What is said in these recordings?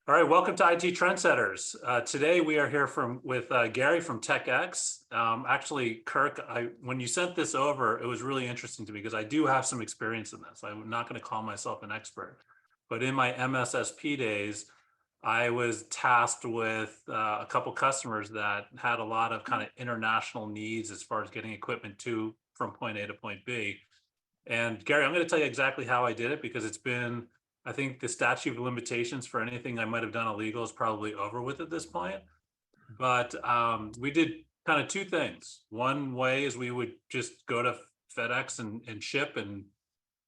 All right, welcome to IT Trendsetters. Today we are here with Gary from TecEx. Actually, Kirk, when you sent this over, it was really interesting to me because I do have some experience in this. I'm not going to call myself an expert, but in my MSSP days, I was tasked with a couple customers that had a lot of kind of international needs as far as getting equipment from point A to point B. And Gary, I'm going to tell you exactly how I did it because it's been, I think the statute of limitations for anything I might have done illegal is probably over with at this point. But we did kind of two things. One way is we would just go to FedEx and ship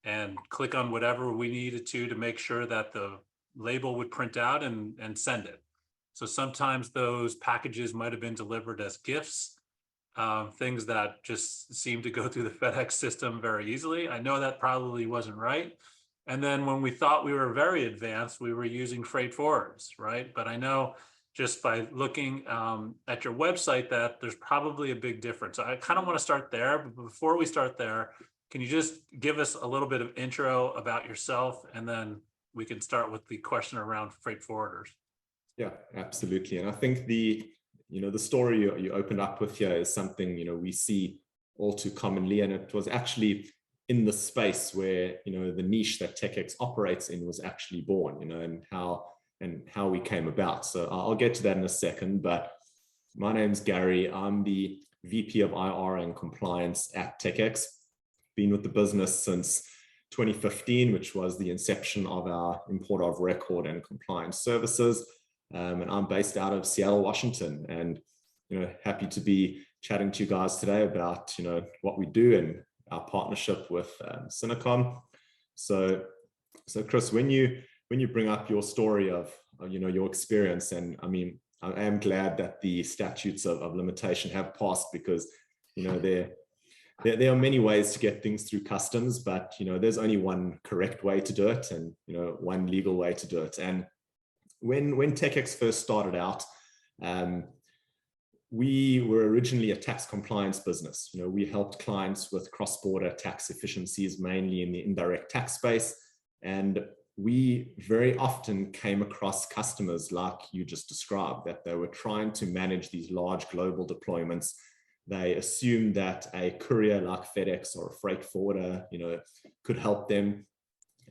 and click on whatever we needed to make sure that the label would print out and send it. So sometimes those packages might have been delivered as gifts, things that just seem to go through the FedEx system very easily. I know that probably wasn't right. And then when we thought we were very advanced, we were using freight forwarders, right? But I know just by looking at your website that there's probably a big difference. So I kind of want to start there, but before we start there, can you just give us a little bit of intro about yourself, and then we can start with the question around freight forwarders. Yeah, absolutely. And I think the story you opened up with here is something, we see all too commonly, and it was actually in the space where, the niche that TecEx operates in was actually born, and how we came about. So I'll get to that in a second, but my name's Gary. I'm the VP of IOR and Compliance at TecEx. Been with the business since 2015, which was the inception of our import of record and compliance services. And I'm based out of Seattle, Washington, and, happy to be chatting to you guys today about, what we do and our partnership with SynerComm. So Chris, when you bring up your story of your experience, and I mean, I am glad that the statutes of limitation have passed, because there are many ways to get things through customs, but there's only one correct way to do it, and one legal way to do it. And when TecEx first started out, we were originally a tax compliance business. We helped clients with cross-border tax efficiencies, mainly in the indirect tax space. And we very often came across customers like you just described, that they were trying to manage these large global deployments. They assumed that a courier like FedEx or a freight forwarder, could help them.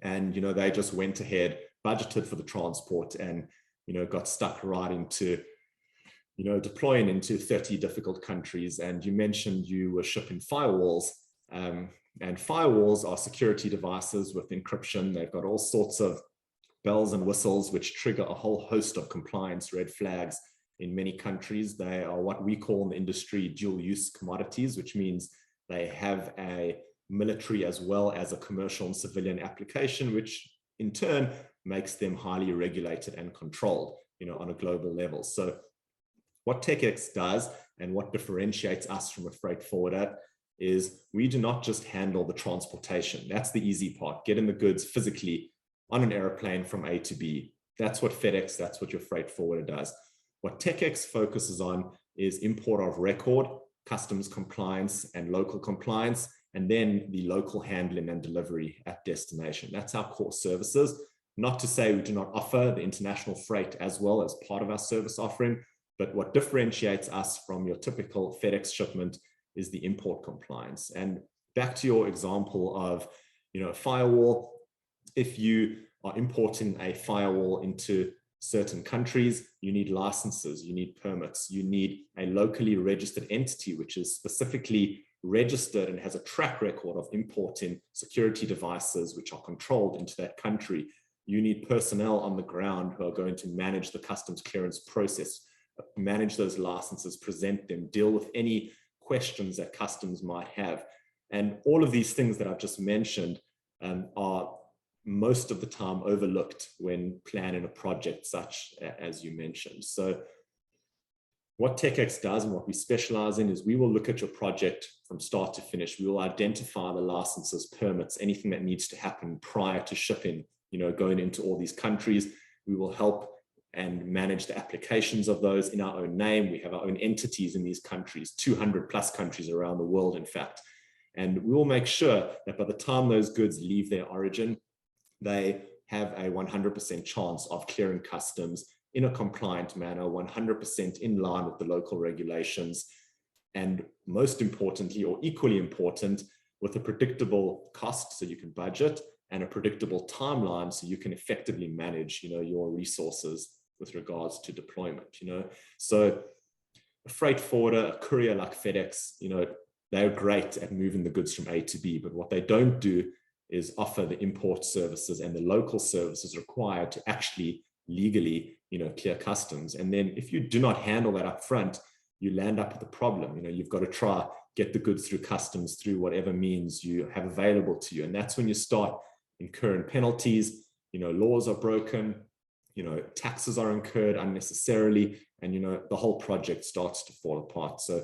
And, they just went ahead, budgeted for the transport, and, got stuck right into deploying into 30 difficult countries. And you mentioned you were shipping firewalls, and firewalls are security devices with encryption. They've got all sorts of bells and whistles, which trigger a whole host of compliance red flags in many countries. They are what we call in the industry dual use commodities, which means they have a military as well as a commercial and civilian application, which in turn makes them highly regulated and controlled, on a global level. So what TecEx does, and what differentiates us from a freight forwarder, is we do not just handle the transportation. That's the easy part, getting the goods physically on an airplane from A to B. That's what FedEx, that's what your freight forwarder does. What TecEx focuses on is import of record, customs compliance, and local compliance, and then the local handling and delivery at destination. That's our core services. Not to say we do not offer the international freight as well as part of our service offering, but what differentiates us from your typical FedEx shipment is the import compliance. And back to your example of, a firewall, if you are importing a firewall into certain countries, you need licenses, you need permits, you need a locally registered entity, which is specifically registered and has a track record of importing security devices which are controlled into that country. You need personnel on the ground who are going to manage the customs clearance process, manage those licenses, present them, deal with any questions that customs might have. And all of these things that I've just mentioned are most of the time overlooked when planning a project such as you mentioned. So what TecEx does and what we specialize in is we will look at your project from start to finish. We will identify the licenses, permits, anything that needs to happen prior to shipping, going into all these countries. We will help and manage the applications of those in our own name. We have our own entities in these countries, 200 plus countries around the world, in fact. And we will make sure that by the time those goods leave their origin, they have a 100% chance of clearing customs in a compliant manner, 100% in line with the local regulations, and most importantly, or equally important, with a predictable cost so you can budget, and a predictable timeline so you can effectively manage, your resources with regards to deployment. So a freight forwarder, a courier like FedEx, they're great at moving the goods from A to B, but what they don't do is offer the import services and the local services required to actually legally, clear customs. And then if you do not handle that up front, you land up with a problem. You've got to try get the goods through customs through whatever means you have available to you. And that's when you start incurring penalties, laws are broken, taxes are incurred unnecessarily, and, the whole project starts to fall apart. So,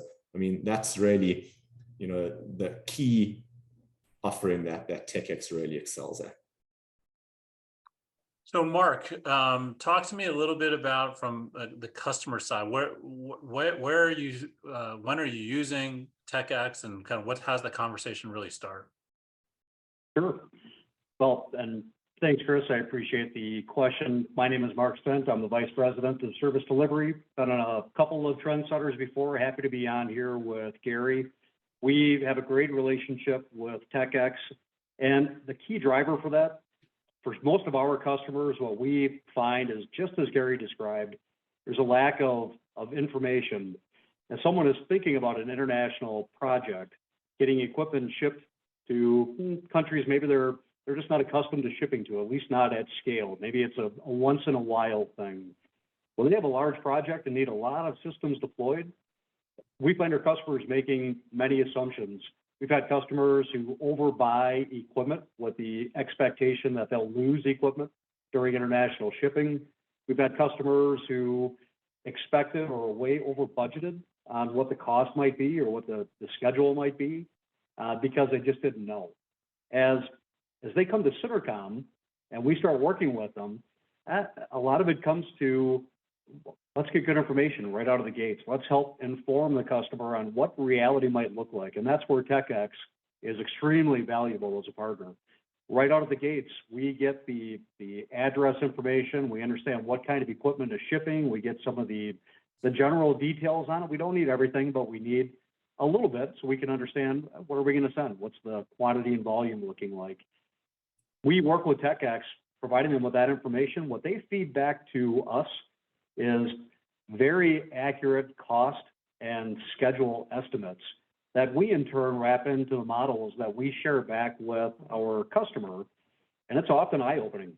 that's really, the key offering that TecEx really excels at. So Mark, talk to me a little bit about from the customer side. Where are you? When are you using TecEx, and kind of how's the conversation really start? Sure. Well, and thanks, Chris. I appreciate the question. My name is Mark Stent. I'm the Vice President of Service Delivery. Been on a couple of Trendsetters before. Happy to be on here with Gary. We have a great relationship with TecEx, and the key driver for that, for most of our customers, what we find is just as Gary described, there's a lack of information. As someone is thinking about an international project, getting equipment shipped to countries maybe they're just not accustomed to shipping to, at least not at scale. Maybe it's a once in a while thing. When they have a large project and need a lot of systems deployed, we find our customers making many assumptions. We've had customers who overbuy equipment with the expectation that they'll lose equipment during international shipping. We've had customers who expected or way over budgeted on what the cost might be or what the schedule might be because they just didn't know. As they come to SynerComm and we start working with them, a lot of it comes to, let's get good information right out of the gates. Let's help inform the customer on what reality might look like. And that's where TecEx is extremely valuable as a partner. Right out of the gates, we get the address information. We understand what kind of equipment is shipping. We get some of the general details on it. We don't need everything, but we need a little bit so we can understand what are we going to send? What's the quantity and volume looking like? We work with TecEx, providing them with that information. What they feed back to us is very accurate cost and schedule estimates that we in turn wrap into the models that we share back with our customer. And it's often eye-opening.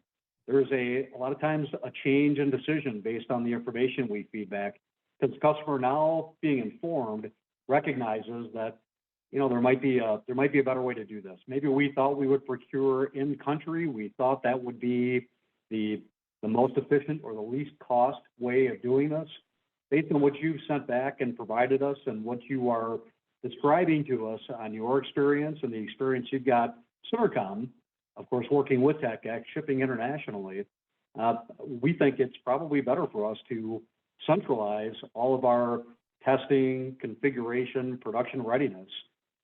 There's a lot of times a change in decision based on the information we feed back, because the customer now being informed recognizes that there might be a better way to do this. Maybe we thought we would procure in country. We thought that would be the most efficient or the least cost way of doing this. Based on what you've sent back and provided us and what you are describing to us on your experience and the experience you've got SynerComm, of course, working with TecEx, shipping internationally, we think it's probably better for us to centralize all of our testing, configuration, production readiness,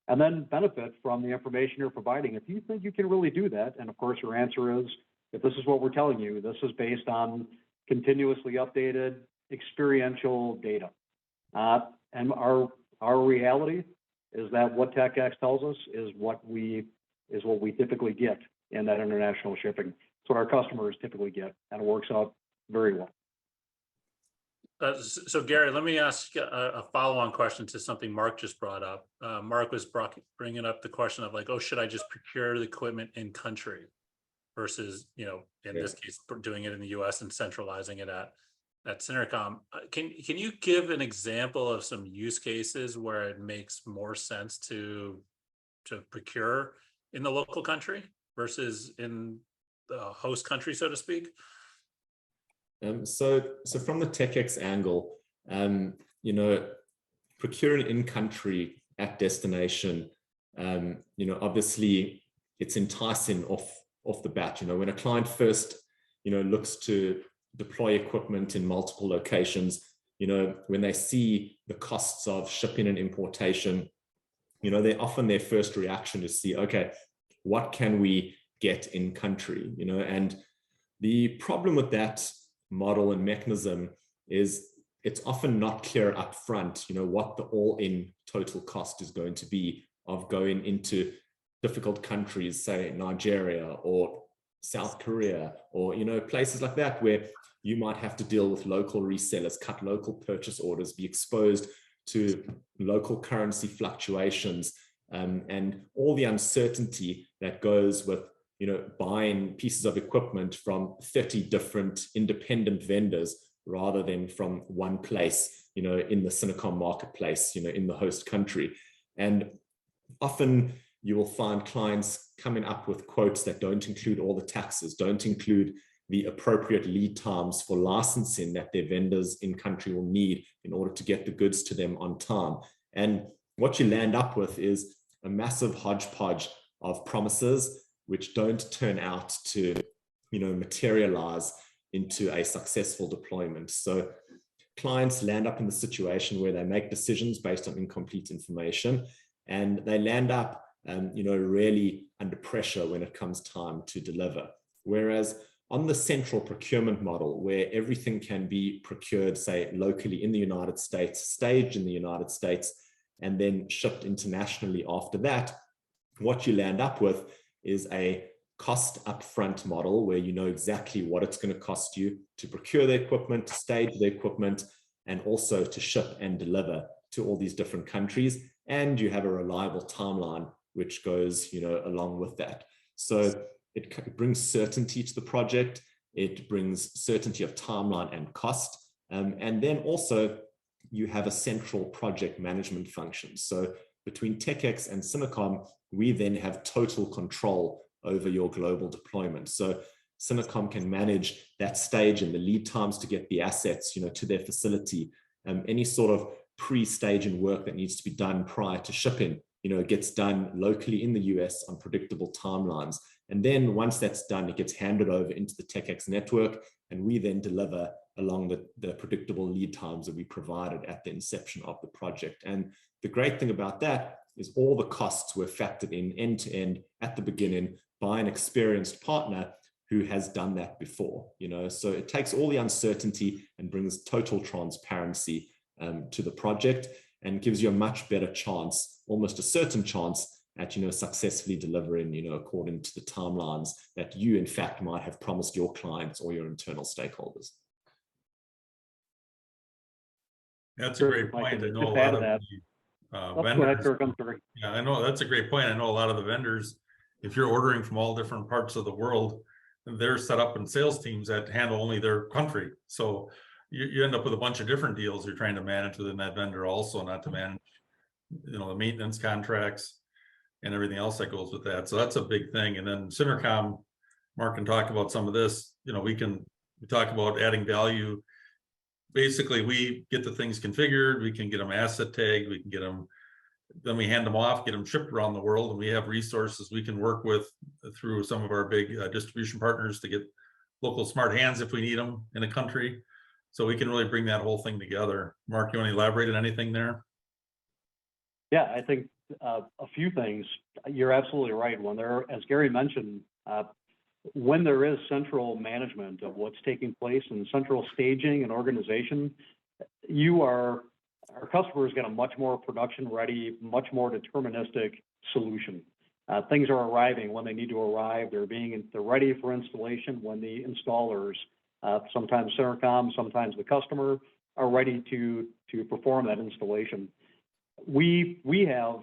and then benefit from the information you're providing. If you think you can really do that, and of course your answer is, if this is what we're telling you, this is based on continuously updated experiential data. And our reality is that what TecEx tells us is what we typically get in that international shipping. It's what our customers typically get, and it works out very well. So Gary, let me ask a follow-on question to something Mark just brought up. Mark was bringing up the question of should I just procure the equipment in country versus, in this case, doing it in the U.S. and centralizing it at SynerComm. Can you give an example of some use cases where it makes more sense to procure in the local country versus in the host country, so to speak? So from the TecEx angle, procuring in country at destination, obviously it's enticing off the bat. When a client first, looks to deploy equipment in multiple locations, when they see the costs of shipping and importation, their first reaction is see, okay, what can we get in country, and The problem with that model and mechanism is it's often not clear up front, what the all-in total cost is going to be of going into difficult countries, say Nigeria or South Korea, or places like that where you might have to deal with local resellers, cut local purchase orders, be exposed to local currency fluctuations, and all the uncertainty that goes with buying pieces of equipment from 30 different independent vendors rather than from one place, in the SynerComm marketplace, in the host country. And often you will find clients coming up with quotes that don't include all the taxes, don't include the appropriate lead times for licensing that their vendors in country will need in order to get the goods to them on time. And what you land up with is a massive hodgepodge of promises which don't turn out to, materialize into a successful deployment. So clients land up in the situation where they make decisions based on incomplete information, and they land up, really under pressure when it comes time to deliver. Whereas on the central procurement model, where everything can be procured, say, locally in the United States, staged in the United States, and then shipped internationally after that, what you land up with is a cost upfront model where you know exactly what it's going to cost you to procure the equipment, to stage the equipment, and also to ship and deliver to all these different countries. And you have a reliable timeline which goes, along with that. So it brings certainty to the project. It brings certainty of timeline and cost. And then also you have a central project management function. So between TecEx and SynerComm, we then have total control over your global deployment. So SynerComm can manage that stage and the lead times to get the assets, to their facility. Any sort of pre-staging work that needs to be done prior to shipping, gets done locally in the US on predictable timelines. And then once that's done, it gets handed over into the TecEx network, and we then deliver along the predictable lead times that we provided at the inception of the project. And the great thing about that is all the costs were factored in end to end at the beginning by an experienced partner who has done that before, so it takes all the uncertainty and brings total transparency to the project, and gives you a much better chance, almost a certain chance at, successfully delivering, according to the timelines that you in fact might have promised your clients or your internal stakeholders. That's a great point. I know a lot of the vendors. Yeah, I know that's a great point. I know a lot of the vendors, if you're ordering from all different parts of the world, they're set up in sales teams that handle only their country. So you end up with a bunch of different deals you're trying to manage within that vendor also, not to manage, the maintenance contracts and everything else that goes with that. So that's a big thing. And then SynerComm, Mark can talk about some of this. We talk about adding value. Basically, we get the things configured, we can get them asset tagged, we can get them, then we hand them off, get them shipped around the world, and we have resources we can work with through some of our big distribution partners to get local smart hands if we need them in a country. So we can really bring that whole thing together. Mark, you want to elaborate on anything there? Yeah, I think a few things. You're absolutely right. As Gary mentioned, when there is central management of what's taking place and central staging and organization, our customers get a much more production ready, much more deterministic solution. Things are arriving when they need to arrive. They're ready for installation when the installers, sometimes SynerComm, sometimes the customer, are ready to perform that installation. We have,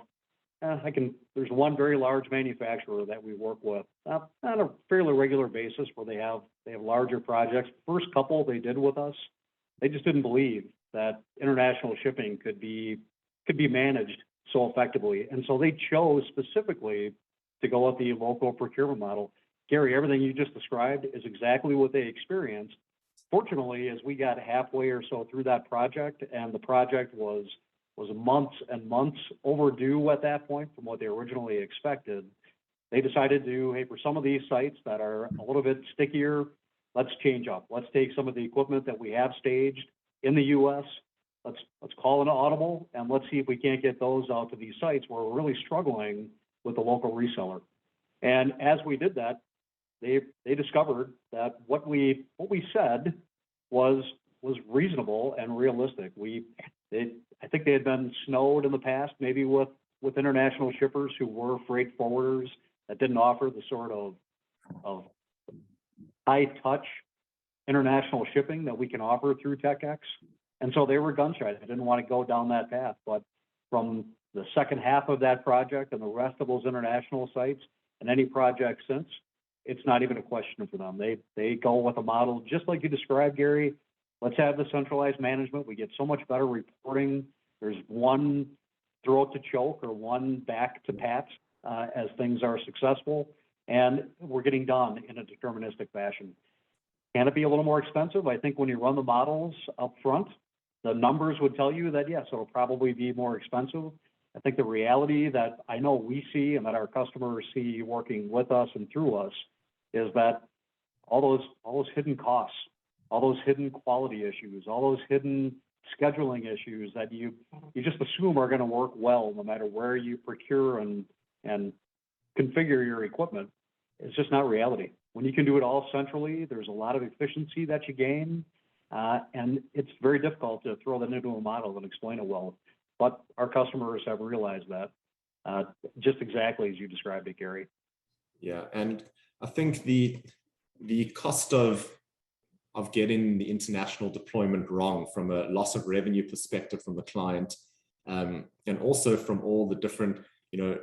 there's one very large manufacturer that we work with on a fairly regular basis where they have larger projects. First couple they did with us, they just didn't believe that international shipping could be managed so effectively. And so they chose specifically to go with the local procurement model. Gary, everything you just described is exactly what they experienced. Fortunately, as we got halfway or so through that project, and the project was months and months overdue at that point from what they originally expected, they decided to, hey, for some of these sites that are a little bit stickier, let's change up. Let's take some of the equipment that we have staged in the U.S., let's call an audible, and let's see if we can't get those out to these sites where we're really struggling with the local reseller. And as we did that, they discovered that what we said was reasonable and realistic. I think they had been snowed in the past, maybe with international shippers who were freight forwarders that didn't offer the sort of high touch international shipping that we can offer through TecEx. And so they were gun shy. They didn't want to go down that path. But from the second half of that project and the rest of those international sites and any project since, it's not even a question for them. They go with a model just like you described, Gary. Let's have the centralized management. We get so much better reporting. There's one throat to choke or one back to pat as things are successful. And we're getting done in a deterministic fashion. Can it be a little more expensive? I think when you run the models up front, the numbers would tell you that, yes, it'll probably be more expensive. I think the reality that I know we see and that our customers see working with us and through us is that all those hidden costs, all those hidden quality issues, all those hidden scheduling issues that you just assume are going to work well no matter where you procure and configure your equipment, it's just not reality. When you can do it all centrally, there's a lot of efficiency that you gain, and it's very difficult to throw that into a model and explain it well. But our customers have realized that just exactly as you described it, Gary. Yeah, and I think the cost of getting the international deployment wrong from a loss of revenue perspective from the client, and also from all the different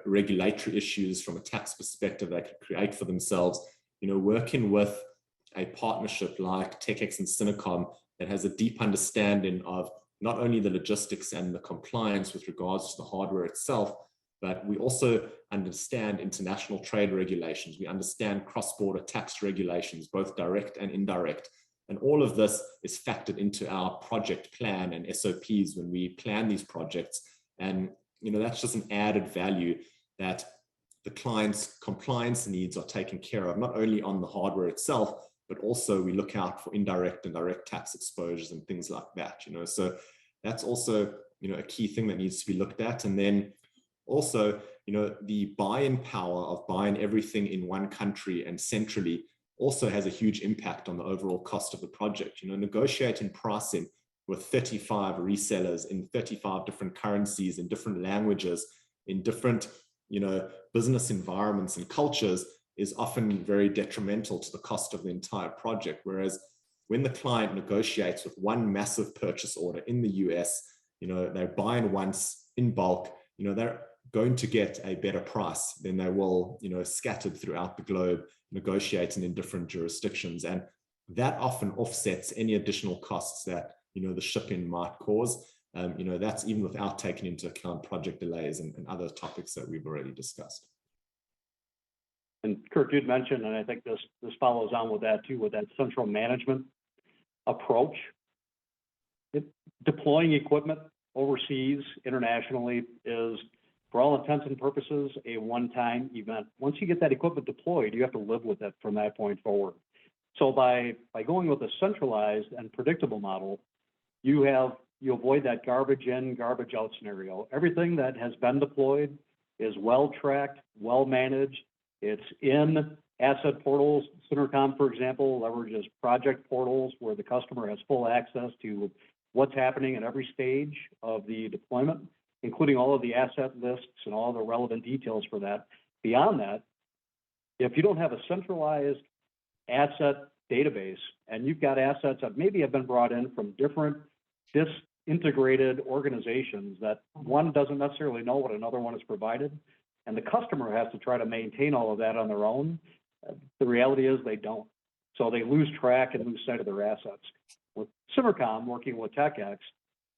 regulatory issues from a tax perspective they could create for themselves. Working with a partnership like TecEx and SynerComm that has a deep understanding of not only the logistics and the compliance with regards to the hardware itself, but we also understand international trade regulations. We understand cross-border tax regulations, both direct and indirect. And all of this is factored into our project plan and SOPs when we plan these projects. And that's just an added value that the client's compliance needs are taken care of, not only on the hardware itself, but also we look out for indirect and direct tax exposures and things like that. So that's also a key thing that needs to be looked at. And then also the buying power of buying everything in one country and centrally also has a huge impact on the overall cost of the project. Negotiating pricing with 35 resellers in 35 different currencies, in different languages, in different business environments and cultures is often very detrimental to the cost of the entire project. Whereas when the client negotiates with one massive purchase order in the US, they're buying once in bulk, they're going to get a better price than they will, scattered throughout the globe, negotiating in different jurisdictions. And that often offsets any additional costs that, the shipping might cause. That's even without taking into account project delays and other topics that we've already discussed. And Kirk, you'd mentioned, and I think this follows on with that too, with that central management approach. Deploying equipment overseas, internationally, is, for all intents and purposes, a one-time event. Once you get that equipment deployed, you have to live with it from that point forward. So by going with a centralized and predictable model, you avoid that garbage in, garbage out scenario. Everything that has been deployed is well tracked, well managed. It's in asset portals. SynerComm, for example, leverages project portals where the customer has full access to what's happening at every stage of the deployment, including all of the asset lists and all the relevant details for that. Beyond that, if you don't have a centralized asset database and you've got assets that maybe have been brought in from different disintegrated organizations that one doesn't necessarily know what another one has provided, and the customer has to try to maintain all of that on their own, the reality is they don't. So they lose track and lose sight of their assets. With SynerComm working with TecEx,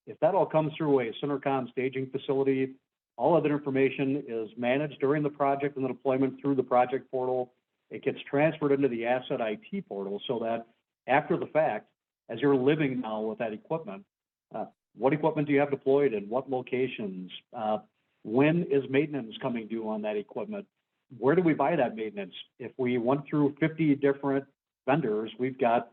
if that all comes through a SynerComm staging facility, all of that information is managed during the project and the deployment through the project portal. It gets transferred into the asset IT portal so that after the fact, as you're living now with that equipment, what equipment do you have deployed in what locations? When is maintenance coming due on that equipment? Where do we buy that maintenance? If we went through 50 different vendors, we've got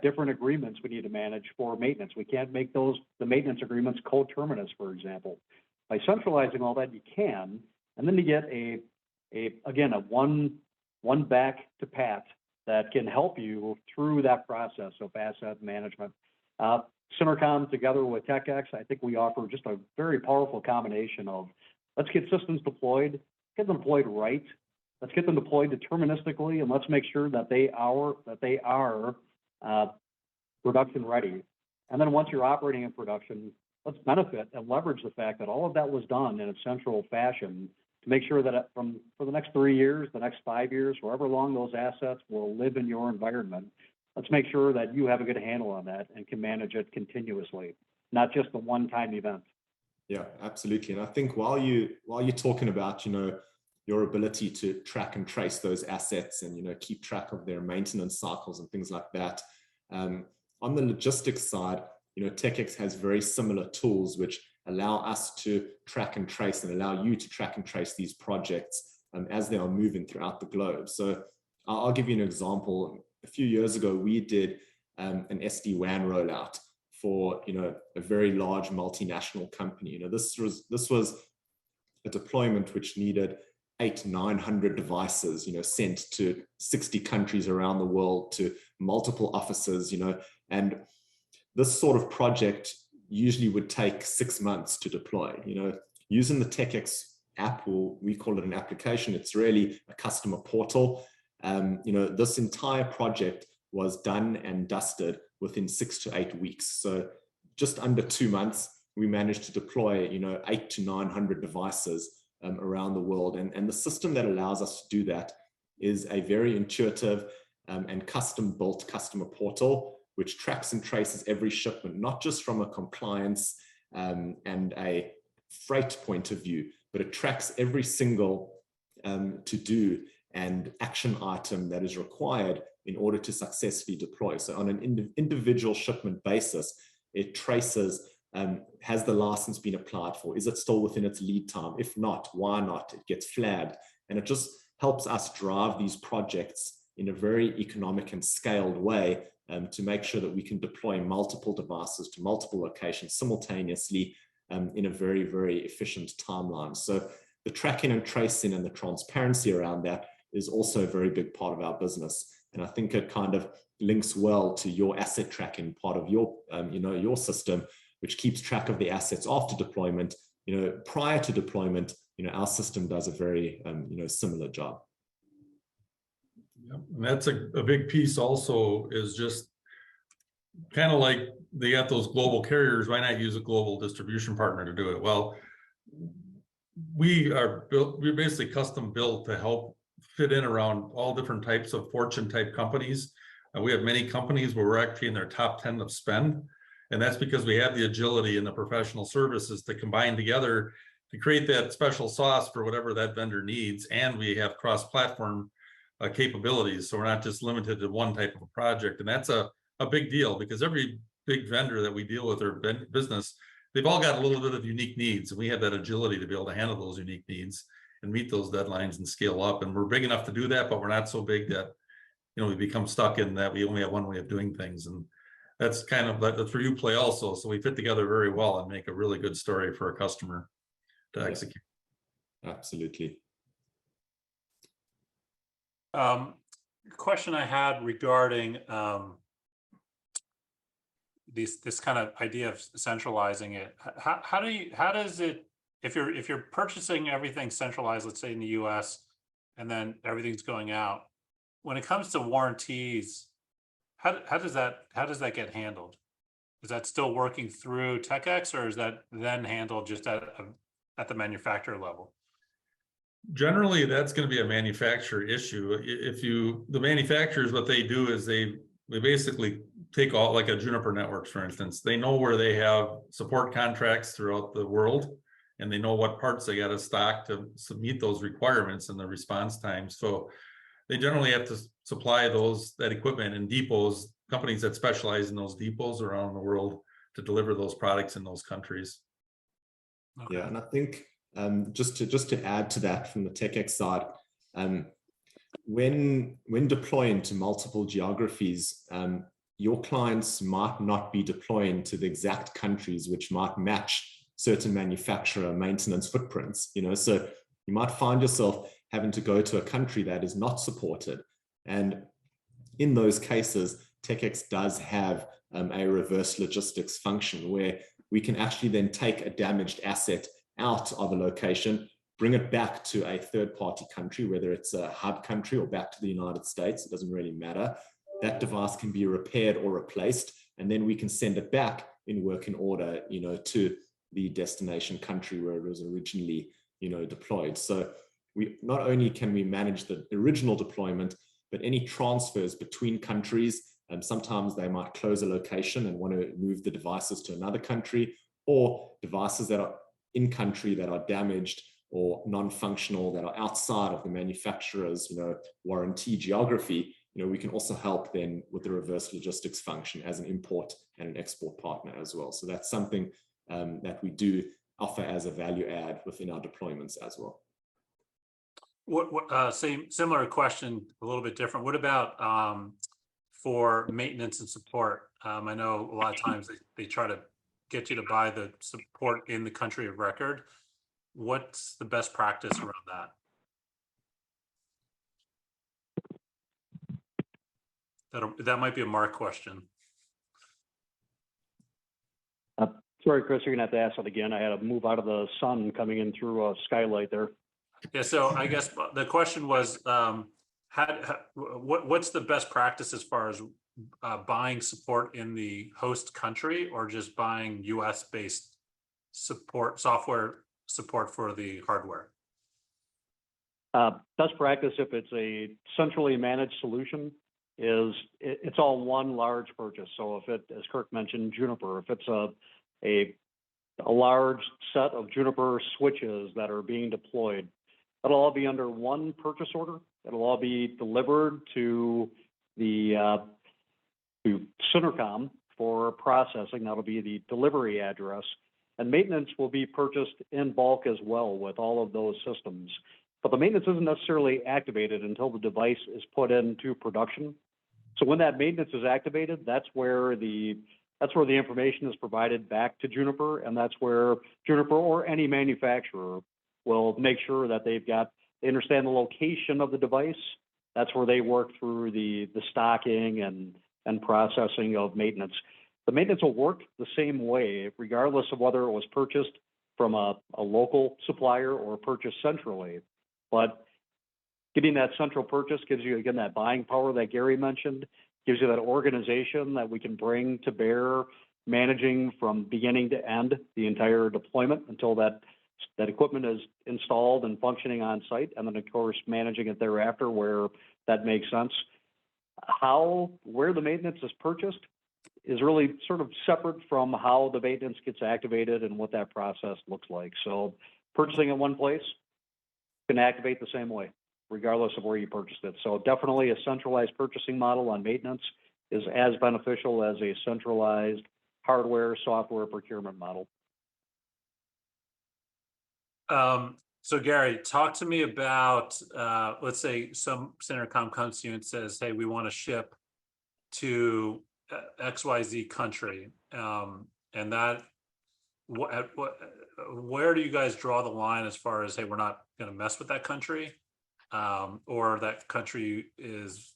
different agreements we need to manage for maintenance. We can't make the maintenance agreements coterminous, for example. By centralizing all that, you can, and then you get again, a one back to pat that can help you through that process of asset management. SynerComm together with TecEx, I think we offer just a very powerful combination of let's get systems deployed, get them deployed right, let's get them deployed deterministically, and let's make sure that they are production ready. And then once you're operating in production, let's benefit and leverage the fact that all of that was done in a central fashion to make sure that for the next 3 years, the next 5 years, however long those assets will live in your environment, let's make sure that you have a good handle on that and can manage it continuously, not just a one-time event. Yeah, absolutely. And I think while you're talking about, your ability to track and trace those assets and, keep track of their maintenance cycles and things like that, on the logistics side, TecEx has very similar tools which allow us to track and trace and allow you to track and trace these projects as they are moving throughout the globe. So I'll give you an example. A few years ago, we did an SD-WAN rollout for a very large multinational company. This was a deployment which needed 800-900 devices, sent to 60 countries around the world to multiple offices, and this sort of project usually would take 6 months to deploy. Using the TecEx app, or we call it an application, it's really a customer portal. This entire project was done and dusted within 6 to 8 weeks. So just under 2 months, we managed to deploy, 800 to 900 devices around the world. And the system that allows us to do that is a very intuitive and custom-built customer portal, which tracks and traces every shipment, not just from a compliance and a freight point of view, but it tracks every single to-do and action item that is required in order to successfully deploy. So on an individual shipment basis, it traces, has the license been applied for? Is it still within its lead time? If not, why not? It gets flagged. And it just helps us drive these projects in a very economic and scaled way to make sure that we can deploy multiple devices to multiple locations simultaneously in a very, very efficient timeline. So the tracking and tracing and the transparency around that is also a very big part of our business. And I think it kind of links well to your asset tracking part of your, your system, which keeps track of the assets after deployment. Prior to deployment, our system does a very, similar job. Yep. And that's a big piece also, is just kind of like they got those global carriers. Why not use a global distribution partner to do it? Well, we're basically custom built to help fit in around all different types of Fortune type companies. We have many companies where we're actually in their top 10 of spend. And that's because we have the agility and the professional services to combine together to create that special sauce for whatever that vendor needs. And we have cross-platform capabilities. So we're not just limited to one type of a project. And that's a big deal, because every big vendor that we deal with or business, they've all got a little bit of unique needs. And we have that agility to be able to handle those unique needs and meet those deadlines and scale up. And we're big enough to do that, but we're not so big that, we become stuck in that we only have one way of doing things. And that's kind of that's where you play also. So we fit together very well and make a really good story for a customer to execute. Absolutely. Question I had regarding this kind of idea of centralizing it. How does it, if you're purchasing everything centralized, let's say in the US, and then everything's going out, when it comes to warranties, how does that get handled? Is that still working through TecEx, or is that then handled just at the manufacturer level? Generally, that's going to be a manufacturer issue. The manufacturers, what they do is they basically take all, like a Juniper Networks, for instance, they know where they have support contracts throughout the world, and they know what parts they got to stock to meet those requirements and the response time. So they generally have to supply that equipment in depots, companies that specialize in those depots around the world to deliver those products in those countries. Okay. Yeah, and I think just to add to that from the TecEx side, when deploying to multiple geographies, your clients might not be deploying to the exact countries which might match certain manufacturer maintenance footprints. So you might find yourself having to go to a country that is not supported. And in those cases, TecEx does have a reverse logistics function where we can actually then take a damaged asset out of a location, bring it back to a third-party country, whether it's a hub country or back to the United States, it doesn't really matter. That device can be repaired or replaced, and then we can send it back in working order, to the destination country where it was originally, deployed. So we not only can we manage the original deployment, but any transfers between countries. Sometimes they might close a location and want to move the devices to another country, or devices that are in country that are damaged or non-functional that are outside of the manufacturer's, warranty geography. We can also help then with the reverse logistics function as an import and an export partner as well. So that's something that we do offer as a value add within our deployments as well. Similar question, a little bit different. What about for maintenance and support? I know a lot of times they try to get you to buy the support in the country of record. What's the best practice around that? That might be a Mark question. Sorry, Chris, you're gonna have to ask that again. I had to move out of the sun coming in through a skylight there. Yeah, so I guess the question was, what's the best practice as far as buying support in the host country, or just buying US-based software support for the hardware? Best practice, if it's a centrally managed solution, is it's all one large purchase. So if it, as Kirk mentioned, Juniper, if it's a large set of Juniper switches that are being deployed, it'll all be under one purchase order. It'll all be delivered to the to SynerComm for processing. That'll be the delivery address, and maintenance will be purchased in bulk as well with all of those systems. But the maintenance isn't necessarily activated until the device is put into production. So when that maintenance is activated, that's where the information is provided back to Juniper, and that's where Juniper or any manufacturer will make sure that they understand the location of the device. That's where they work through the stocking and processing of maintenance. The maintenance will work the same way, regardless of whether it was purchased from a local supplier or purchased centrally. But getting that central purchase gives you, again, that buying power that Gary mentioned, gives you that organization that we can bring to bear, managing from beginning to end the entire deployment until that equipment is installed and functioning on site, and then of course managing it thereafter where that makes sense. Where the maintenance is purchased is really sort of separate from how the maintenance gets activated and what that process looks like. So purchasing in one place can activate the same way, regardless of where you purchased it. So definitely a centralized purchasing model on maintenance is as beneficial as a centralized hardware, software procurement model. So Gary, talk to me about, let's say some SynerComm comes to you and says, hey, we want to ship to XYZ country. And that, where do you guys draw the line as far as, hey, we're not going to mess with that country, or that country is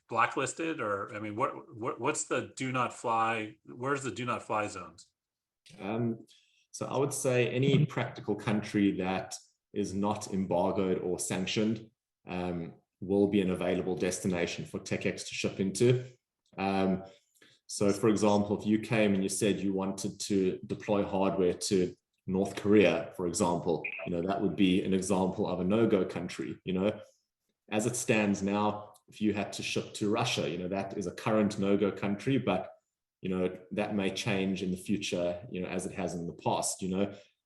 blacklisted? Or, I mean, what's the do not fly? Where's the do not fly zones? So I would say any practical country that is not embargoed or sanctioned will be an available destination for TecEx to ship into. So for example, if you came and you said you wanted to deploy hardware to North Korea, for example, that would be an example of a no-go country. As it stands now, if you had to ship to Russia, that is a current no-go country, but that may change in the future, as it has in the past,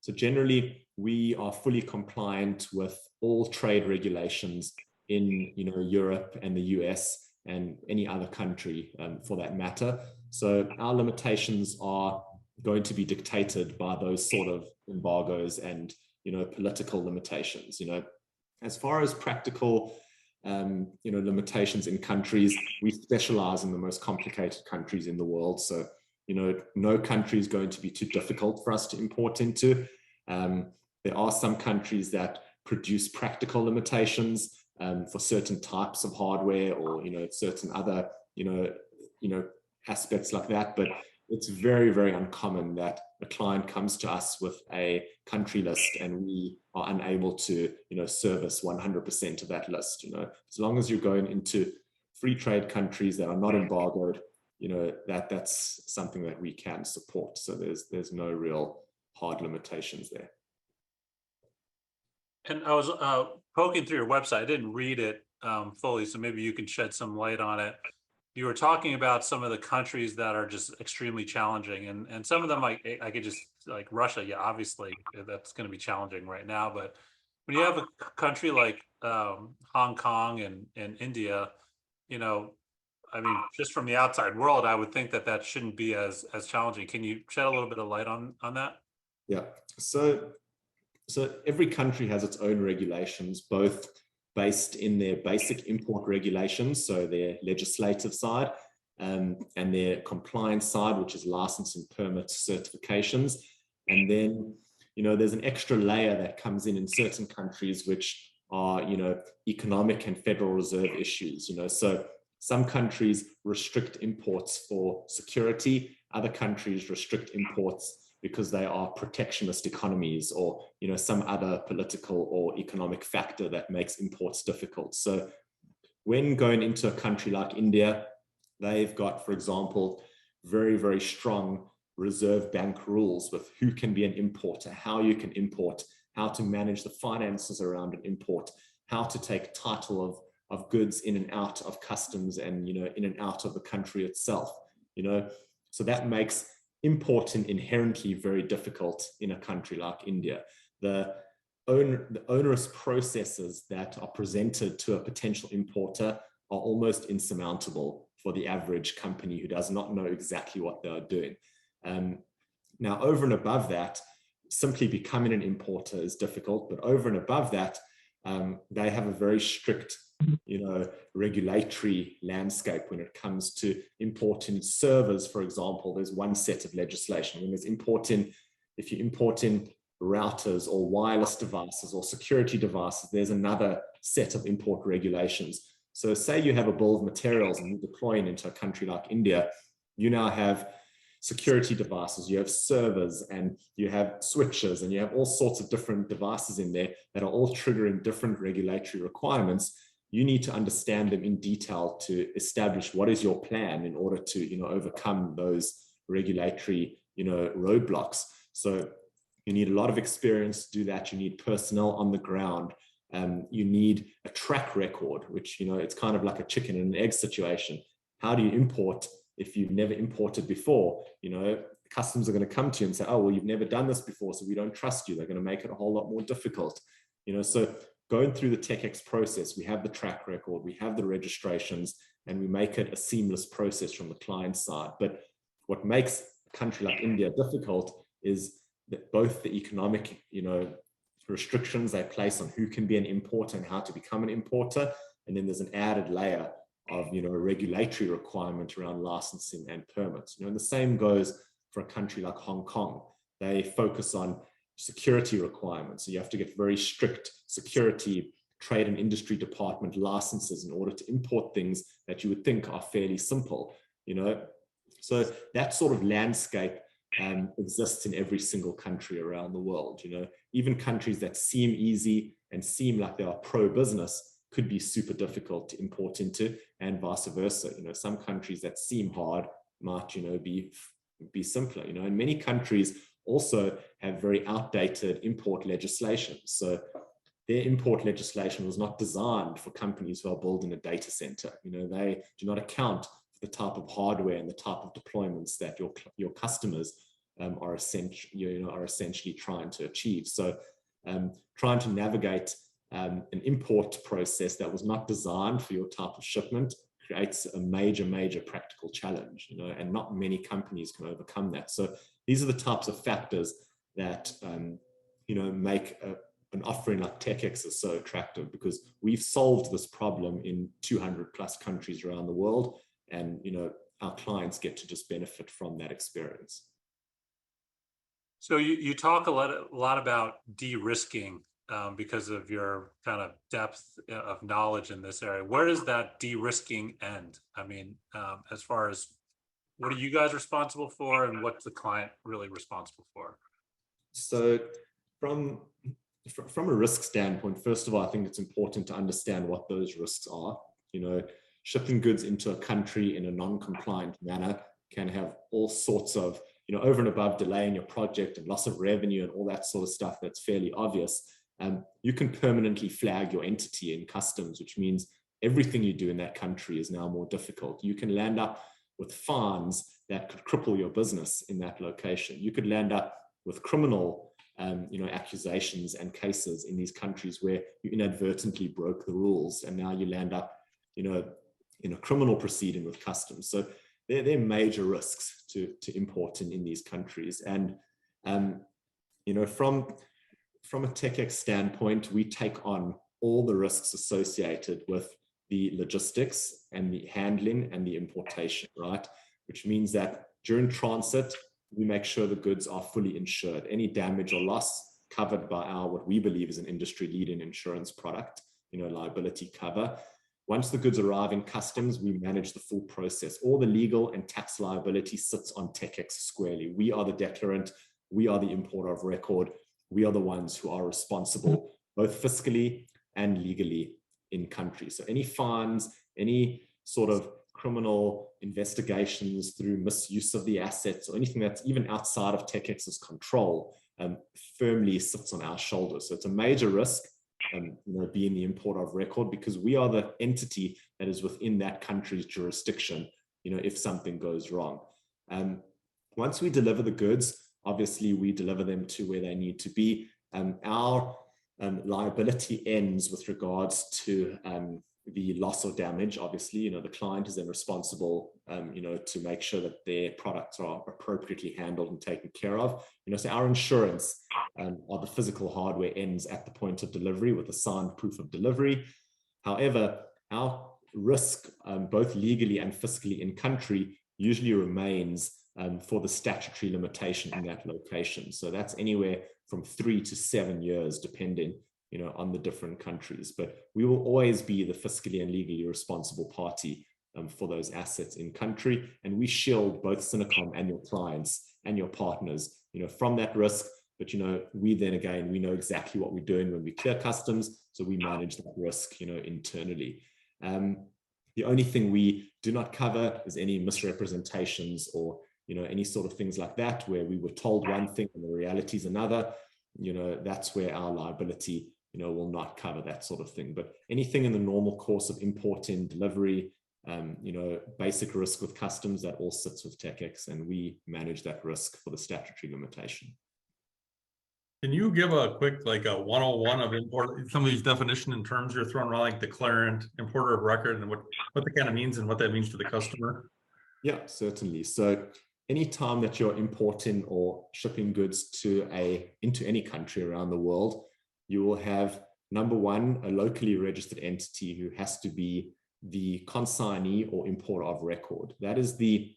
So generally, we are fully compliant with all trade regulations in, Europe and the US and any other country for that matter. So our limitations are going to be dictated by those sort of embargoes and, political limitations, As far as practical limitations in countries, we specialize in the most complicated countries in the world. So, no country is going to be too difficult for us to import into. There are some countries that produce practical limitations for certain types of hardware or, certain other, aspects like that. But it's very, very uncommon that a client comes to us with a country list and we are unable to, service 100% of that list. As long as you're going into free trade countries that are not embargoed, that's something that we can support. So there's no real hard limitations there. And I was poking through your website. I didn't read it fully, so maybe you can shed some light on it. You were talking about some of the countries that are just extremely challenging, and some of them I could just, like Russia, yeah, obviously that's going to be challenging right now. But when you have a country like Hong Kong and India, I mean, just from the outside world, I would think that shouldn't be as challenging. Can you shed a little bit of light on that? Yeah. So every country has its own regulations, both based in their basic import regulations, so their legislative side, and their compliance side, which is license and permit certifications. And then, there's an extra layer that comes in certain countries, which are, economic and Federal Reserve issues. So some countries restrict imports for security, other countries restrict imports because they are protectionist economies or, some other political or economic factor that makes imports difficult. So when going into a country like India, they've got, for example, very, very strong Reserve Bank rules with who can be an importer, how you can import, how to manage the finances around an import, how to take title of goods in and out of customs and, in and out of the country itself, so that makes importing inherently very difficult in a country like India. The onerous processes that are presented to a potential importer are almost insurmountable for the average company who does not know exactly what they are doing. Now, over and above that, simply becoming an importer is difficult, but over and above that, they have a very strict regulatory landscape when it comes to importing servers. For example, there's one set of legislation. When there's if you import in routers or wireless devices or security devices, there's another set of import regulations. So say you have a bill of materials and you're deploying into a country like India, you now have security devices, you have servers, and you have switches, and you have all sorts of different devices in there that are all triggering different regulatory requirements. You need to understand them in detail to establish what is your plan in order to, overcome those regulatory, roadblocks. So you need a lot of experience to do that. You need personnel on the ground. You need a track record, which, it's kind of like a chicken and an egg situation. How do you import if you've never imported before? Customs are going to come to you and say, oh, well, you've never done this before, so we don't trust you. They're going to make it a whole lot more difficult. So going through the TecEx process, we have the track record, we have the registrations, and we make it a seamless process from the client side. But what makes a country like India difficult is that both the economic, restrictions they place on who can be an importer and how to become an importer, and then there's an added layer of, a regulatory requirement around licensing and permits. And the same goes for a country like Hong Kong. They focus on security requirements. So you have to get very strict security, trade and industry department licenses in order to import things that you would think are fairly simple, So that sort of landscape exists in every single country around the world. Even countries that seem easy and seem like they are pro-business could be super difficult to import into, and vice versa. Some countries that seem hard might, be simpler. And many countries also have very outdated import legislation. So their import legislation was not designed for companies who are building a data center. They do not account for the type of hardware and the type of deployments that your customers are essentially trying to achieve. So trying to navigate an import process that was not designed for your type of shipment creates a major, major practical challenge, and not many companies can overcome that. So these are the types of factors that, make an offering like TecEx is so attractive, because we've solved this problem in 200 plus countries around the world, and, our clients get to just benefit from that experience. So you talk a lot about de-risking because of your kind of depth of knowledge in this area. Where does that de-risking end? I mean, as far as what are you guys responsible for and what's the client really responsible for? So from a risk standpoint, first of all, I think it's important to understand what those risks are. You know, shipping goods into a country in a non-compliant manner can have all sorts of, you know, over and above delaying your project and loss of revenue and all that sort of stuff that's fairly obvious. You can permanently flag your entity in customs, which means everything you do in that country is now more difficult. You can land up with fines that could cripple your business in that location. You could land up with criminal you know, accusations and cases in these countries where you inadvertently broke the rules, and now you land up, you know, in a criminal proceeding with customs. So they're major risks to importing in these countries. And you know, from a TecEx standpoint, we take on all the risks associated with the logistics and the handling and the importation, right? Which means that during transit, we make sure the goods are fully insured. Any damage or loss covered by our, what we believe is an industry-leading insurance product, you know, liability cover. Once the goods arrive in customs, we manage the full process. All the legal and tax liability sits on TecEx squarely. We are the declarant. We are the importer of record. We are the ones who are responsible, both fiscally and legally in country. So any fines, any sort of criminal investigations through misuse of the assets or anything that's even outside of TecEx's control firmly sits on our shoulders. So it's a major risk, you know, being the importer of record, because we are the entity that is within that country's jurisdiction, you know, if something goes wrong. Once we deliver the goods, obviously we deliver them to where they need to be. Our liability ends with regards to the loss or damage. Obviously, you know, the client is then responsible, you know, to make sure that their products are appropriately handled and taken care of. You know, so our insurance or the physical hardware ends at the point of delivery with a signed proof of delivery. However, our risk, both legally and fiscally in country, usually remains for the statutory limitation in that location. So that's anywhere from 3 to 7 years, depending, you know, on the different countries. But we will always be the fiscally and legally responsible party for those assets in country. And we shield both SynerComm and your clients and your partners, you know, from that risk. But, you know, we then again, we know exactly what we're doing when we clear customs. So we manage that risk, you know, internally. The only thing we do not cover is any misrepresentations or, you know, any sort of things like that, where we were told one thing and the reality is another. You know, that's where our liability, you know, will not cover that sort of thing. But anything in the normal course of importing, delivery, you know, basic risk with customs, that all sits with TecEx, and we manage that risk for the statutory limitation. Can you give a quick, like a 101 of import, some of these definition and terms you're throwing around, like declarant, importer of record, and what that kind of means and what that means to the customer? Yeah, certainly. So anytime that you're importing or shipping goods into any country around the world, you will have, number one, a locally registered entity who has to be the consignee or importer of record. That is the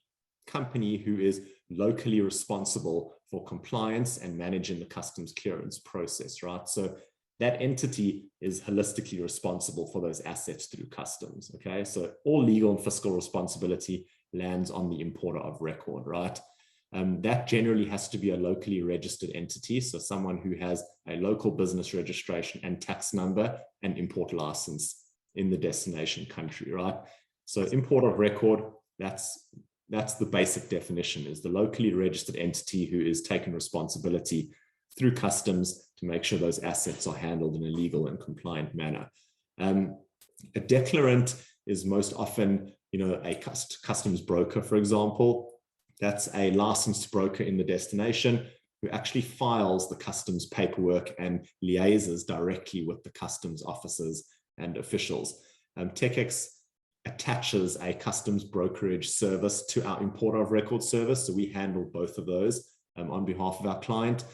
company who is locally responsible for compliance and managing the customs clearance process, right? So that entity is holistically responsible for those assets through customs, okay? So all legal and fiscal responsibility lands on the importer of record, right? That generally has to be a locally registered entity. So someone who has a local business registration and tax number and import license in the destination country, right? So importer of record, that's the basic definition, is the locally registered entity who is taking responsibility through customs to make sure those assets are handled in a legal and compliant manner. A declarant is most often, you know, a customs broker, for example. That's a licensed broker in the destination who actually files the customs paperwork and liaises directly with the customs officers and officials. TecEx attaches a customs brokerage service to our importer of record service. So we handle both of those on behalf of our client.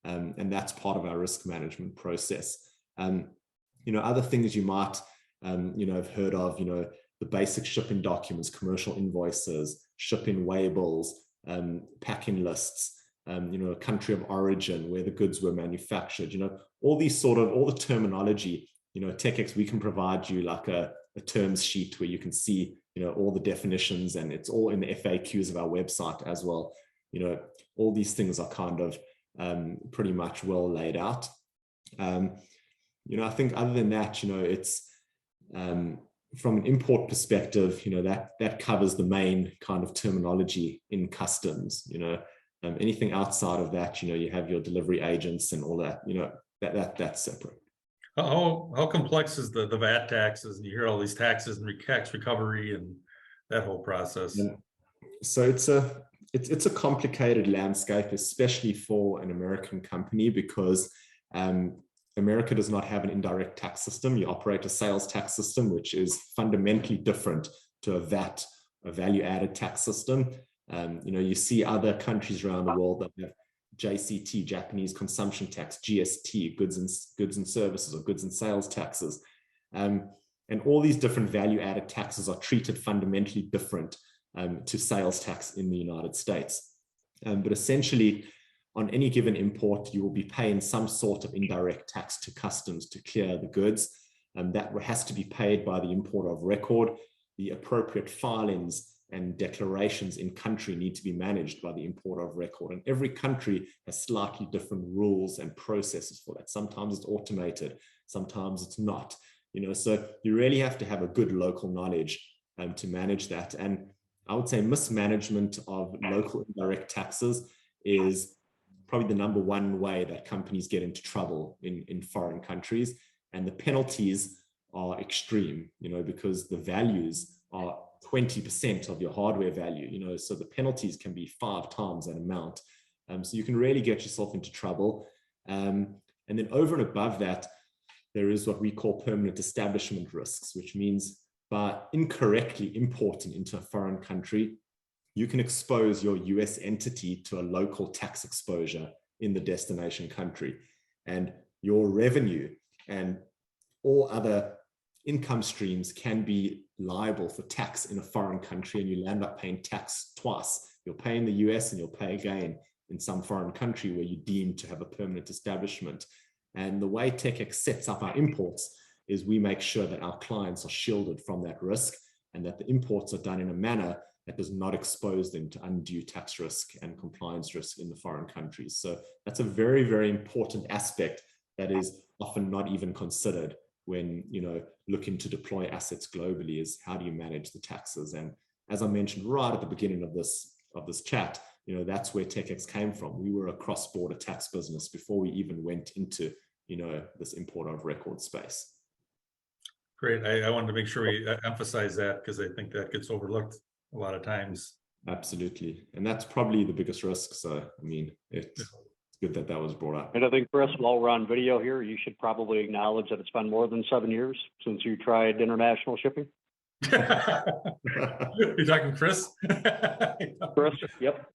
And that's part of our risk management process. You know, other things you might, you know, have heard of, you know, the basic shipping documents, commercial invoices, shipping waybills, packing lists, you know, country of origin, where the goods were manufactured, you know, all the terminology, TecEx, we can provide you like a terms sheet where you can see, all the definitions, and it's all in the FAQs of our website as well. All these things are kind of pretty much well laid out. I think other than that, it's from an import perspective, that covers the main kind of terminology in customs. Anything outside of that, you have your delivery agents and all that, that's separate. How complex is the Vat taxes? And you hear all these taxes and tax recovery and that whole process. Yeah. So it's a complicated landscape, especially for an American company, because America does not have an indirect tax system. You operate a sales tax system, which is fundamentally different to a VAT, a value-added tax system. You see other countries around the world that have JCT, Japanese consumption tax, GST, goods and services, or goods and sales taxes. And all these different value-added taxes are treated fundamentally different to sales tax in the United States. But essentially, on any given import, you will be paying some sort of indirect tax to customs to clear the goods. That has to be paid by the importer of record. The appropriate filings and declarations in country need to be managed by the importer of record. And every country has slightly different rules and processes for that. Sometimes it's automated, sometimes it's not. So you really have to have a good local knowledge to manage that. And I would say mismanagement of local indirect taxes is probably the number one way that companies get into trouble in foreign countries. And the penalties are extreme, because the values are 20% of your hardware value, so the penalties can be 5 times that amount. So you can really get yourself into trouble. And then over and above that, there is what we call permanent establishment risks, which means by incorrectly importing into a foreign country, you can expose your US entity to a local tax exposure in the destination country. And your revenue and all other income streams can be liable for tax in a foreign country, and you'll end up paying tax twice. You'll pay in the US and you'll pay again in some foreign country where you deem to have a permanent establishment. And the way TecEx sets up our imports is we make sure that our clients are shielded from that risk, and that the imports are done in a manner that does not expose them to undue tax risk and compliance risk in the foreign countries. So that's a very, very important aspect that is often not even considered when looking to deploy assets globally, is how do you manage the taxes? And as I mentioned right at the beginning of this chat, that's where TecEx came from. We were a cross-border tax business before we even went into this importer of record space. Great. I wanted to make sure we emphasize that, because I think that gets overlooked a lot of times. Absolutely. And that's probably the biggest risk. So, I mean, it's good that that was brought up. And I think, Chris, while we're on video here, you should probably acknowledge that it's been more than 7 years since you tried international shipping. You're talking Chris? Chris, yep.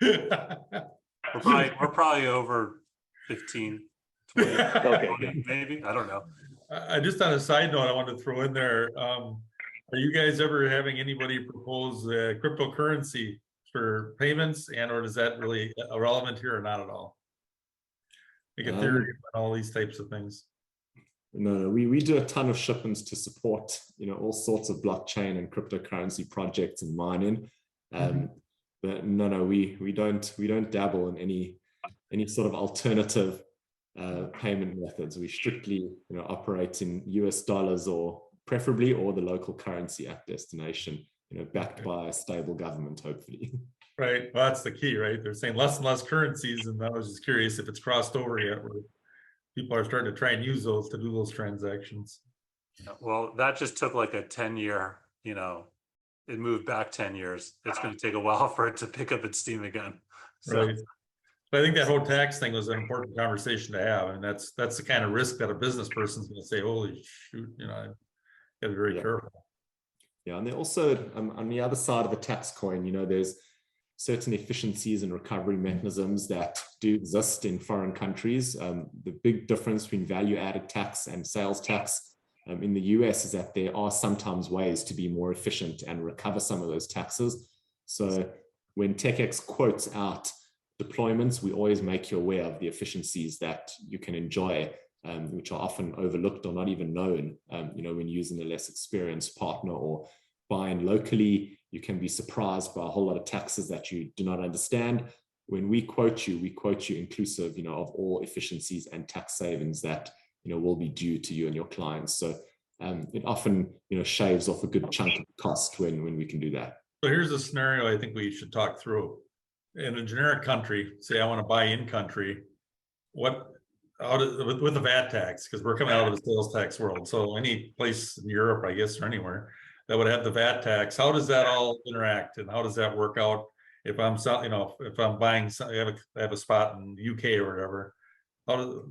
We're probably over 15, 20, okay. Maybe, I don't know. Just on a side note, I want to throw in there, are you guys ever having anybody propose cryptocurrency for payments, and or is that really irrelevant here or not at all? Like Ethereum and all these types of things. No, we do a ton of shipments to support, all sorts of blockchain and cryptocurrency projects and mining. But no, we don't dabble in any sort of alternative payment methods. We strictly, operate in US dollars, or preferably, or the local currency at destination, backed by a stable government, hopefully. Right. Well, that's the key, right? They're saying less and less currencies, and I was just curious if it's crossed over yet, where people are starting to try and use those to do those transactions. Well, that just took like a 10-year, it moved back 10 years. It's going to take a while for it to pick up its steam again. So. Right. But I think that whole tax thing was an important conversation to have, and that's the kind of risk that a business person's going to say, "Holy shoot!" I got to be very careful. Yeah, and then also on the other side of the tax coin, there's certain efficiencies and recovery mechanisms that do exist in foreign countries. The big difference between value-added tax and sales tax in the US is that there are sometimes ways to be more efficient and recover some of those taxes. So when TecEx quotes out deployments, we always make you aware of the efficiencies that you can enjoy which are often overlooked or not even known, when using a less experienced partner or buying locally. You can be surprised by a whole lot of taxes that you do not understand. When we quote you inclusive, of all efficiencies and tax savings that, will be due to you and your clients. So it often, shaves off a good chunk of cost when we can do that. So here's a scenario I think we should talk through. In a generic country, say I want to buy in country, with the VAT tax, because we're coming out of the sales tax world. So any place in Europe, I guess, or anywhere that would have the VAT tax, how does that all interact, and how does that work out? If I'm selling, if I'm buying, I have a spot in the UK or whatever.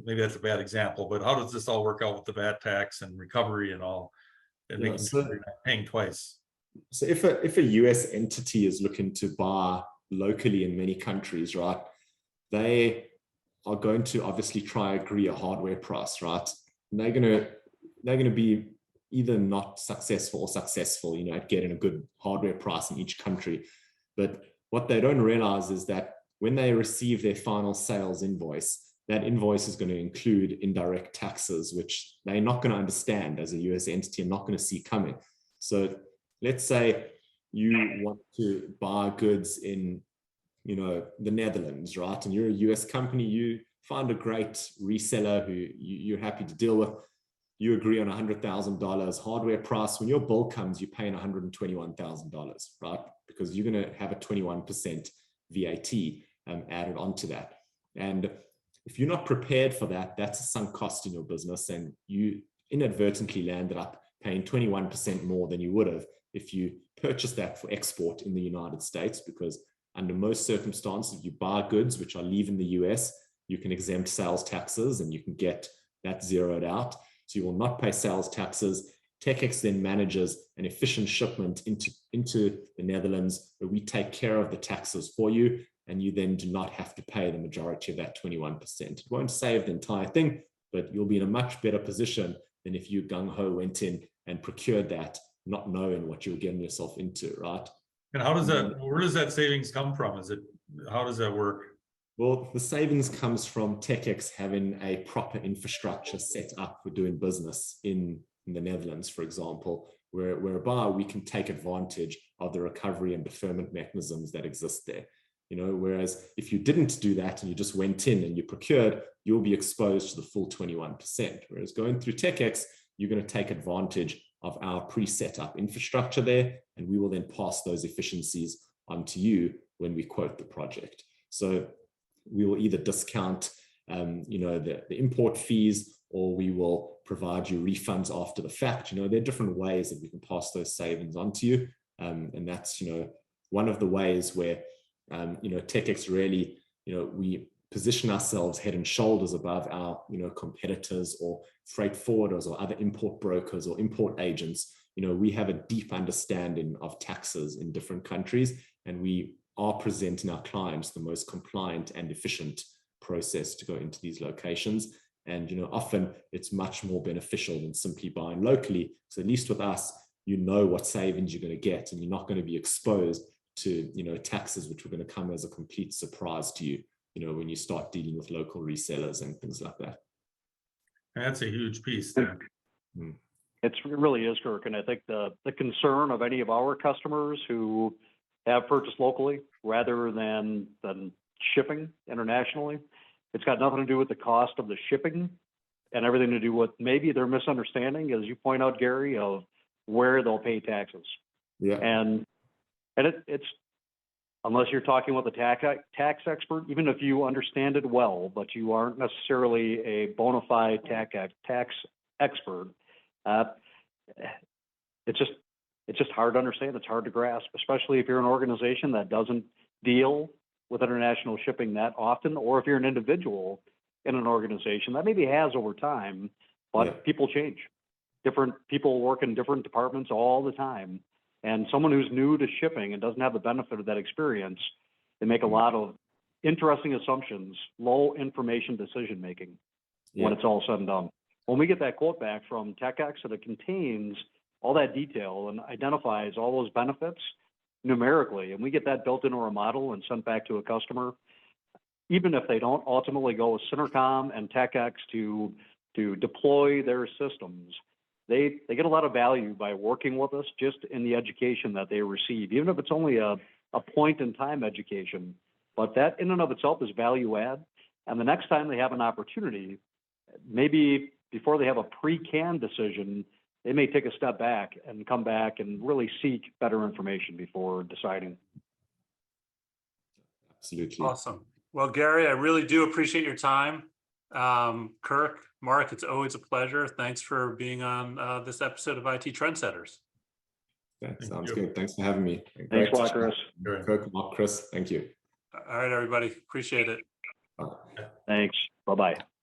Maybe that's a bad example, but how does this all work out with the VAT tax and recovery and all, and making sure you're not paying twice? So if a US entity is looking to buy locally in many countries, right, they are going to obviously try agree a hardware price, right? And they're going to be either not successful or successful, at getting a good hardware price in each country. But what they don't realize is that when they receive their final sales invoice, that invoice is going to include indirect taxes, which they're not going to understand as a US entity and not going to see coming. So let's say you want to buy goods in, the Netherlands, right? And you're a US company, you find a great reseller who you're happy to deal with. You agree on $100,000 hardware price. When your bill comes, you're paying $121,000, right? Because you're going to have a 21% VAT added onto that. And if you're not prepared for that, that's a sunk cost in your business, and you inadvertently landed up paying 21% more than you would have if you purchased that for export in the United States, because under most circumstances, if you buy goods which are leaving the US, you can exempt sales taxes and you can get that zeroed out. So you will not pay sales taxes. TecEx then manages an efficient shipment into the Netherlands, where we take care of the taxes for you, and you then do not have to pay the majority of that 21%. It won't save the entire thing, but you'll be in a much better position than if you gung-ho went in and procured that, not knowing what you were getting yourself into, right? And where does that savings come from? How does that work? Well, the savings comes from TecEx having a proper infrastructure set up for doing business in the Netherlands, for example, whereby we can take advantage of the recovery and deferment mechanisms that exist there. Whereas if you didn't do that and you just went in and you procured, you'll be exposed to the full 21%. Whereas going through TecEx, you're going to take advantage of our pre-set up infrastructure there, and we will then pass those efficiencies onto you when we quote the project. So we will either discount, the import fees, or we will provide you refunds after the fact. There are different ways that we can pass those savings onto you, and that's one of the ways where TecEx really, we position ourselves head and shoulders above our competitors or freight forwarders or other import brokers or import agents. We have a deep understanding of taxes in different countries, and we are presenting our clients the most compliant and efficient process to go into these locations. And often it's much more beneficial than simply buying locally. So at least with us, what savings you're going to get, and you're not going to be exposed to taxes which are going to come as a complete surprise to you, when you start dealing with local resellers and things like that. That's a huge piece there. It really is, Kirk. And I think the concern of any of our customers who have purchased locally rather than shipping internationally, it's got nothing to do with the cost of the shipping and everything to do with maybe their misunderstanding, as you point out, Gary, of where they'll pay taxes. Yeah. And it's unless you're talking with a tax expert, even if you understand it well, but you aren't necessarily a bona fide tax expert, it's just hard to understand. It's hard to grasp, especially if you're an organization that doesn't deal with international shipping that often, or if you're an individual in an organization that maybe has over time, but people change. Different people work in different departments all the time. And someone who's new to shipping and doesn't have the benefit of that experience, they make a lot of interesting assumptions, low information decision making when it's all said and done. When we get that quote back from TecEx, and it contains all that detail and identifies all those benefits numerically, and we get that built into our model and sent back to a customer, even if they don't ultimately go with SynerComm and TecEx to to deploy their systems, they get a lot of value by working with us just in the education that they receive, even if it's only a point in time education. But that in and of itself is value add. And the next time they have an opportunity, maybe before they have a pre-can decision, they may take a step back and come back and really seek better information before deciding. Absolutely. Awesome. Well, Gary, I really do appreciate your time. Kirk, Mark, it's always a pleasure. Thanks for being on this episode of IT Trendsetters. Yeah, sounds good. Thanks for having me. Thanks a lot, Chris. Kirk, Mark, Chris, thank you. All right, everybody. Appreciate it. Bye. Thanks. Bye-bye.